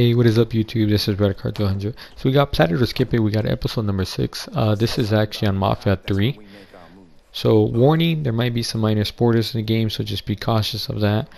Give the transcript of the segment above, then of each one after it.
Hey, what is up YouTube? This is Red Cartel 100. So we got Plat or Skip It. We got episode number 6. This is actually on Mafia 3. So warning, there might be some minor spoilers in the game, so just be cautious of that.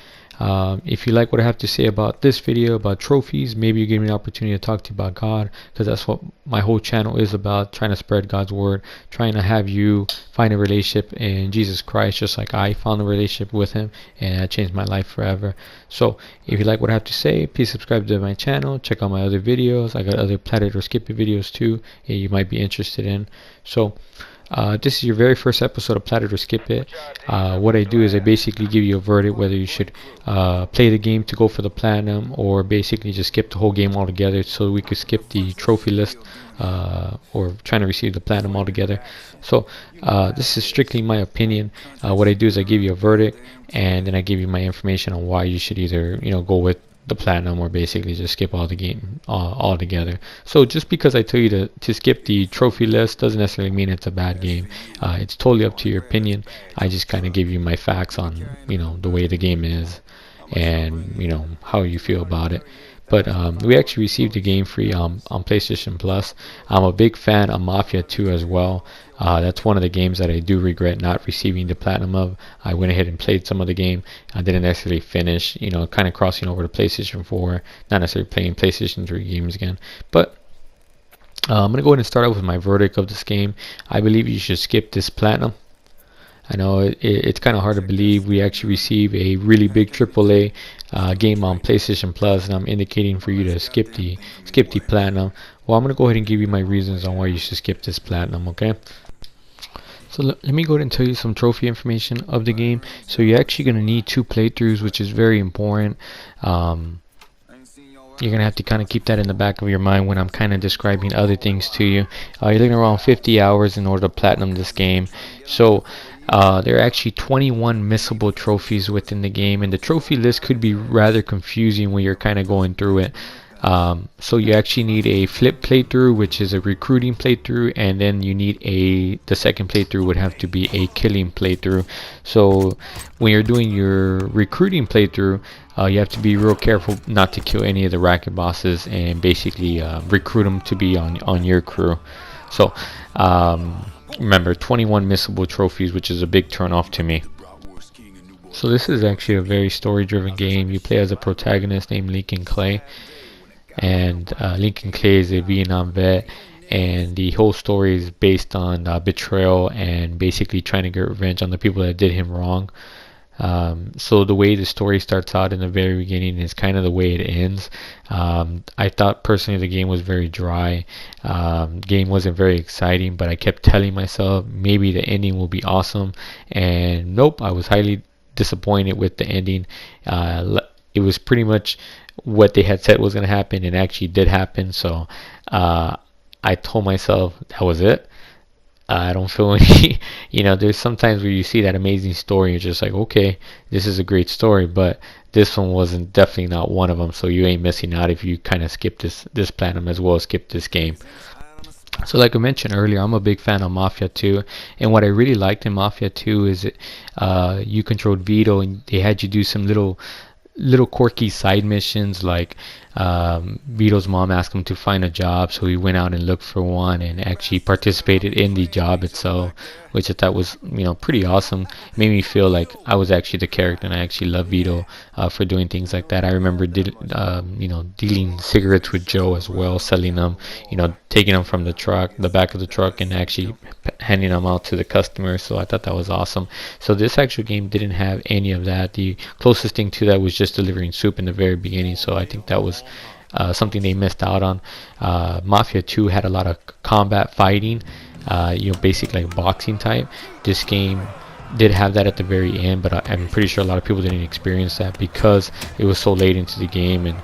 If you like what I have to say about this video, about trophies, maybe you give me an opportunity to talk to you about God, because that's what my whole channel is about, trying to spread God's word, trying to have you find a relationship in Jesus Christ, just like I found a relationship with him, and that changed my life forever. So if you like what I have to say, please subscribe to my channel, check out my other videos. I got other Plat or Skip It videos too, you might be interested in. So this is your very first episode of Plat or Skip It. What I do is I basically give you a verdict whether you should play the game to go for the platinum, or basically just skip the whole game altogether so we could skip the trophy list, or trying to receive the platinum altogether. So this is strictly my opinion. What I do is I give you a verdict, and then I give you my information on why you should either go with the platinum or basically just skip all the game altogether. So just because I tell you to skip the trophy list doesn't necessarily mean it's a bad game. It's totally up to your opinion. I just kind of give you my facts on the way the game is, and how you feel about it. But we actually received the game free on PlayStation Plus. I'm a big fan of Mafia 2 as well. That's one of the games that I do regret not receiving the platinum of. I went ahead and played some of the game. I didn't necessarily finish, kind of crossing over to PlayStation 4, not necessarily playing PlayStation 3 games again. But I'm going to go ahead and start out with my verdict of this game. I believe you should skip this platinum. I know it's kind of hard to believe we actually receive a really big AAA game on PlayStation Plus, and I'm indicating for you to skip the platinum. Well, I'm going to go ahead and give you my reasons on why you should skip this platinum, okay? So let me go ahead and tell you some trophy information of the game. So you're actually going to need 2 playthroughs, which is very important. You're going to have to kind of keep that in the back of your mind when I'm kind of describing other things to you. You're looking around 50 hours in order to platinum this game. So there are actually 21 missable trophies within the game, and the trophy list could be rather confusing when you're kind of going through it. So you actually need a flip playthrough, which is a recruiting playthrough, and then you need the second playthrough would have to be a killing playthrough. So when you're doing your recruiting playthrough, you have to be real careful not to kill any of the racket bosses, and basically recruit them to be on your crew. So remember, 21 missable trophies, which is a big turn off to me. So this is actually a very story driven game. You play as a protagonist named Lincoln Clay, and Lincoln Clay is a Vietnam vet, and the whole story is based on betrayal and basically trying to get revenge on the people that did him wrong. So the way the story starts out in the very beginning is kind of the way it ends. I thought personally the game was very dry. Game wasn't very exciting, but I kept telling myself maybe the ending will be awesome, and nope, I was highly disappointed with the ending. It was pretty much what they had said was going to happen, and actually did happen. So I told myself that was it. I don't feel any, there's sometimes where you see that amazing story, you're just like, okay, this is a great story, but this one wasn't, definitely not one of them. So you ain't missing out if you kind of skip this platinum as well as skip this game. So like I mentioned earlier, I'm a big fan of Mafia 2, and what I really liked in Mafia 2 is you controlled Vito, and they had you do some little quirky side missions, like Vito's mom asked him to find a job, so he went out and looked for one and actually participated in the job itself, which I thought was pretty awesome. It made me feel like I was actually the character, and I actually love Vito for doing things like that. I remember dealing cigarettes with Joe as well, selling them, taking them from the back of the truck, and actually handing them out to the customers. So I thought that was awesome. So this actual game didn't have any of that. The closest thing to that was just delivering soup in the very beginning, so I think that was something they missed out on. Mafia 2 had a lot of combat fighting, basically like boxing type. This game did have that at the very end, but I'm pretty sure a lot of people didn't experience that because it was so late into the game, and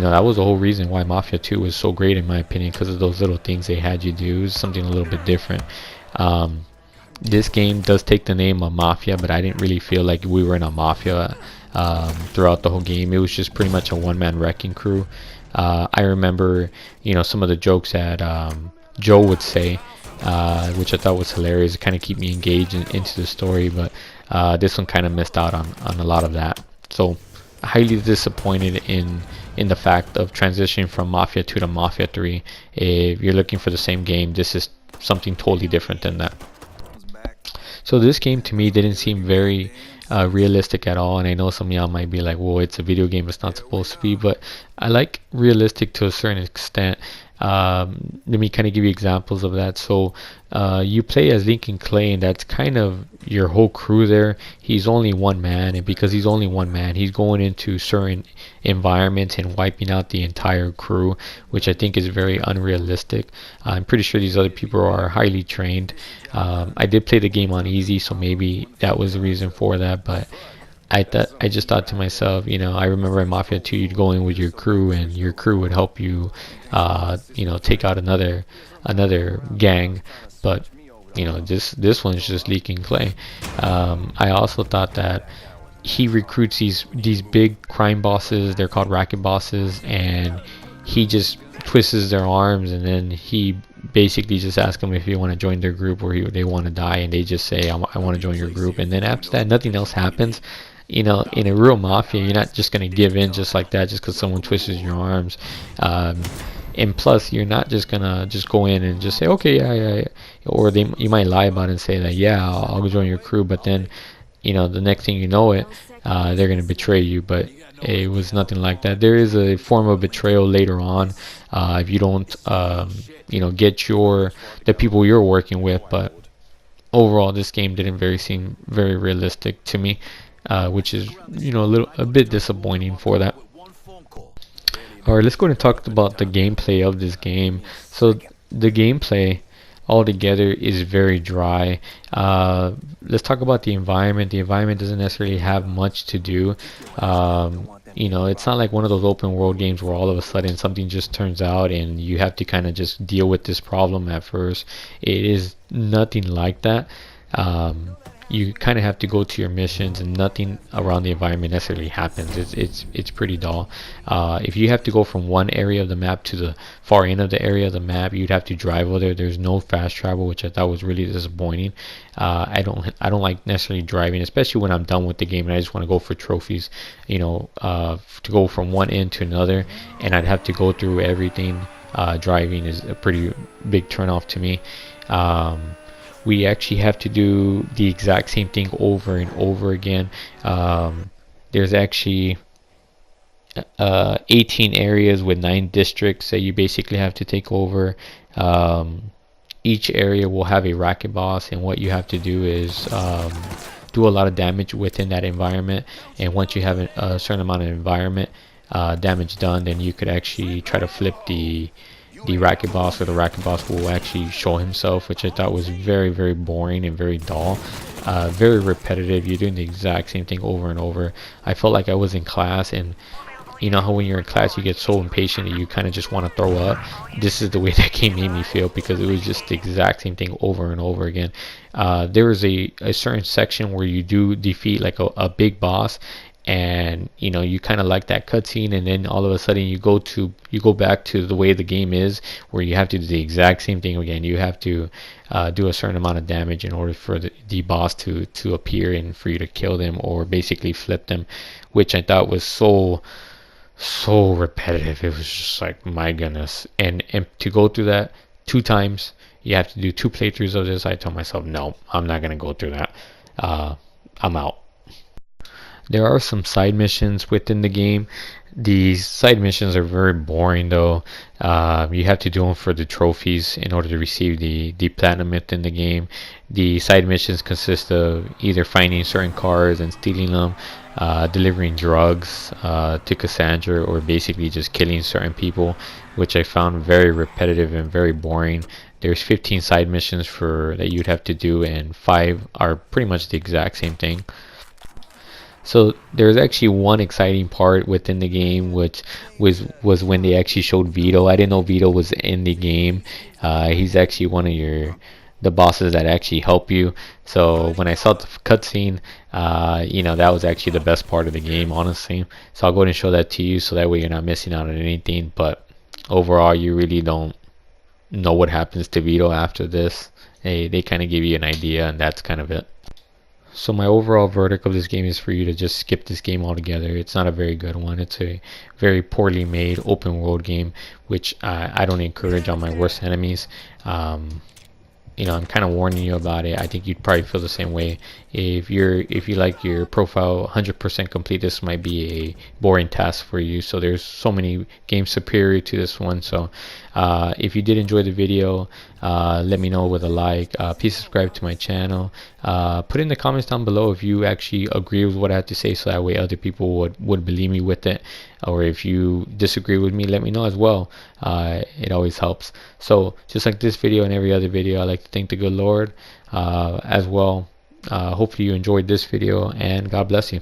that was the whole reason why Mafia 2 was so great in my opinion, because of those little things they had you do. It was something a little bit different. This game does take the name of Mafia, but I didn't really feel like we were in a mafia throughout the whole game. It was just pretty much a one-man wrecking crew. I remember some of the jokes that Joe would say, which I thought was hilarious to kind of keep me engaged into the story, but this one kind of missed out on a lot of that. So highly disappointed in the fact of transitioning from Mafia 2 to Mafia 3. If you're looking for the same game, this is something totally different than that. So this game to me didn't seem very realistic at all, and I know some of y'all might be like, well, it's a video game, it's not supposed to be, but I like realistic to a certain extent. Let me kind of give you examples of that. So you play as Lincoln Clay, and that's kind of your whole crew there. He's only one man, and because he's only one man, he's going into certain environments and wiping out the entire crew, which I think is very unrealistic. I'm pretty sure these other people are highly trained. I did play the game on easy, so maybe that was the reason for that, but I just thought to myself, I remember in Mafia 2, you'd go in with your crew, and your crew would help you, take out another gang. But this one's just leaking clay. I also thought that he recruits these big crime bosses. They're called racket bosses, and he just twists their arms, and then he basically just asks them if you want to join their group or they want to die, and they just say, I want to join your group. And then after that, nothing else happens. In a real mafia, you're not just going to give in just like that just because someone twists your arms. And plus, you're not just going to just go in and just say, okay, yeah. Or you might lie about it and say that, yeah, I'll join your crew. But then, the next thing you know they're going to betray you. But it was nothing like that. There is a form of betrayal later on if you don't, get the people you're working with. But overall, this game didn't seem very realistic to me. Which is a bit disappointing for that. Alright, let's go and talk about the gameplay of this game. So the gameplay altogether is very dry. Let's talk about the environment. The environment doesn't necessarily have much to do. It's not like one of those open world games where all of a sudden something just turns out and you have to kind of just deal with this problem at first. It is nothing like that. You kind of have to go to your missions, and nothing around the environment necessarily happens. It's pretty dull. If you have to go from one area of the map to the far end of the area of the map, you'd have to drive over there. There's no fast travel, which I thought was really disappointing. I don't like necessarily driving, especially when I'm done with the game and I just want to go for trophies. To go from one end to another, and I'd have to go through everything. Driving is a pretty big turnoff to me. We actually have to do the exact same thing over and over again. There's actually 18 areas with 9 districts that you basically have to take over. Each area will have a racket boss, and what you have to do is do a lot of damage within that environment. And once you have a certain amount of environment damage done, then you could actually try to flip the racket boss, or the racket boss will actually show himself, which I thought was very, very boring and very dull. Very repetitive. You're doing the exact same thing over and over. I felt like I was in class, and you know how when you're in class you get so impatient that you kind of just want to throw up. This is the way that game made me feel, because it was just the exact same thing over and over again. There was a certain section where you do defeat like a big boss, and you kind of like that cutscene, and then all of a sudden you go back to the way the game is, where you have to do the exact same thing again. You have to do a certain amount of damage in order for the boss to appear and for you to kill them, or basically flip them, which I thought was so repetitive. It was just like, my goodness. And to go through that 2 times, you have to do 2 playthroughs of this. I told myself, no, I'm not gonna go through that. I'm out. There are some side missions within the game. These side missions are very boring though. You have to do them for the trophies in order to receive the platinum within the game. The side missions consist of either finding certain cars and stealing them, delivering drugs to Cassandra, or basically just killing certain people, which I found very repetitive and very boring. There's 15 side missions that you'd have to do, and 5 are pretty much the exact same thing. So there's actually one exciting part within the game, which was when they actually showed Vito. I didn't know Vito was in the game. He's actually one of the bosses that actually help you. So when I saw the cutscene, that was actually the best part of the game, honestly. So I'll go ahead and show that to you, so that way you're not missing out on anything. But overall, you really don't know what happens to Vito after this. They kind of give you an idea, and that's kind of it. So my overall verdict of this game is for you to just skip this game altogether. It's not a very good one. It's a very poorly made open world game, which I don't encourage on my worst enemies. I'm kind of warning you about it. I think you'd probably feel the same way. If you like your profile 100% complete, this might be a boring task for you. So there's so many games superior to this one. So if you did enjoy the video, let me know with a like. Please subscribe to my channel. Put in the comments down below if you actually agree with what I have to say, so that way other people would believe me with it. Or if you disagree with me, let me know as well. It always helps. So just like this video and every other video, I like to thank the good Lord as well. Hopefully you enjoyed this video, and God bless you.